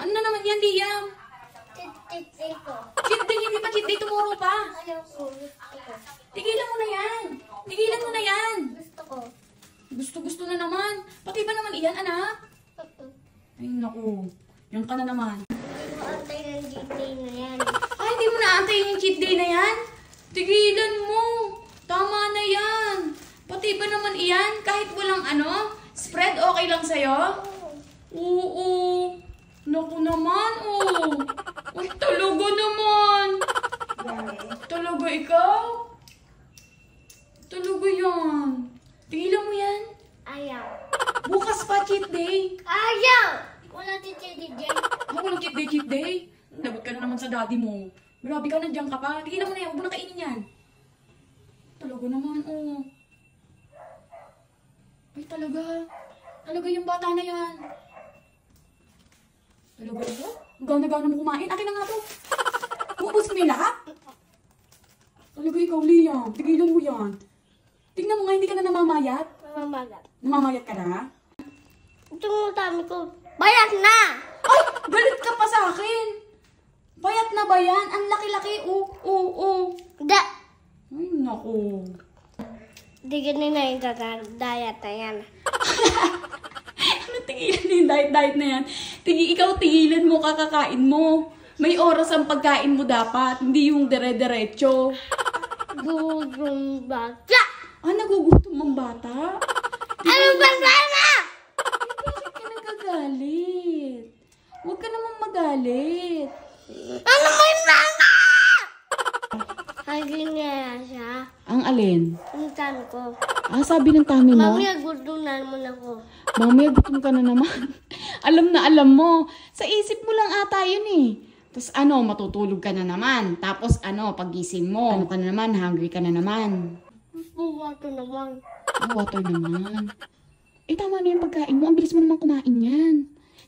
Ano na naman yan, Liam? Cheat day ko. Cheat day, hindi pa cheat day, tomorrow pa. Ayaw ko. Gusto ko. Tigilan mo na yan. Tigilan mo na yan. Gusto ko. Gusto na naman. Pati ba naman iyan, anak? Ay, naku. Yan ka na naman. Hindi ko antay ng cheat day na yan. Ay, hindi mo naantayin yung cheat day na yan? Tigilan mo. Tama na yan. Pati ba naman iyan? Kahit walang spread okay lang sa'yo? Oo. Naku naman, oh. Ay, talaga naman. Talaga ikaw? Talaga yan. Tigilan mo yan. Ayaw. Bukas pa, cheat day. Ayaw! Wala cheat day. Walang cheat day. Lagot ka na naman sa daddy mo. Grabe ka, nandiyan ka pa. Tigilan mo na yan, huwag mo na kainin yan. Talaga naman, oh. Ay, talaga. Talaga yung bata na yan. Talaga ito? Gana-gana mo kumain. Akin na nga to. Uubos mo yung lahat? Talaga ikaw, Liam. Tigilan mo yan. Tingnan mo nga, hindi ka na namamayat. Mamagat. Namamayat ka na? Ito mo dami ko. Bayat na! Ay! Galit ka pa sa akin! Bayat na ba yan? Ang laki-laki. Oo. Da! Ay, naku. Di ganun na yung diet na yan. Ano tigilan yung diet na yan? Ikaw tigilan mo, kakakain mo. May oras ang pagkain mo dapat. Hindi yung dire-diretso. Gugong bata! Nagugutom ang bata? Ano ba sana? Bakit ka nagagalit? Huwag ka namang magalit. Ano ba yung sana? Hagin niya siya. Ang alin? Ang tan ko. Sabi ng tami mo? Mamaya gudunan mo na ko. Mamaya gutom ka na naman. Alam mo. Sa isip mo lang ata yun eh. Tapos matutulog ka na naman. Tapos pagising mo, ka na naman, hungry ka na naman. Water naman. Water naman. Tama na yung pagkain mo. Ang bilis mo naman kumain yan.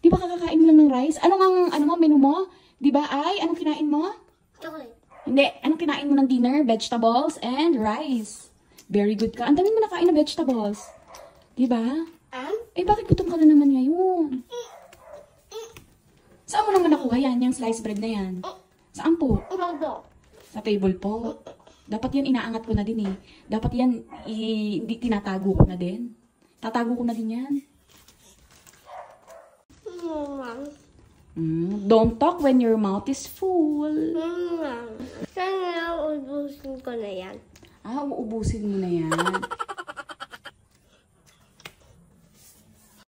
Di ba kakakain mo lang ng rice? Anong menu mo? Di ba anong kinain mo? Chocolate. Hindi. Anong kinain mo ng dinner? Vegetables and rice. Very good ka. Ang dami mo nakain na vegetables. Di ba? Bakit gutom ka na naman ngayon? Saan mo naman nakuha yan? Yung sliced bread na yan? Saan po? Sa table po. Dapat yan inaangat ko na din eh. Dapat yan tinatago ko na din. Tatago ko na din yan. Don't talk when your mouth is full. Sana ubusin ko na yan. Uubusin mo na yan.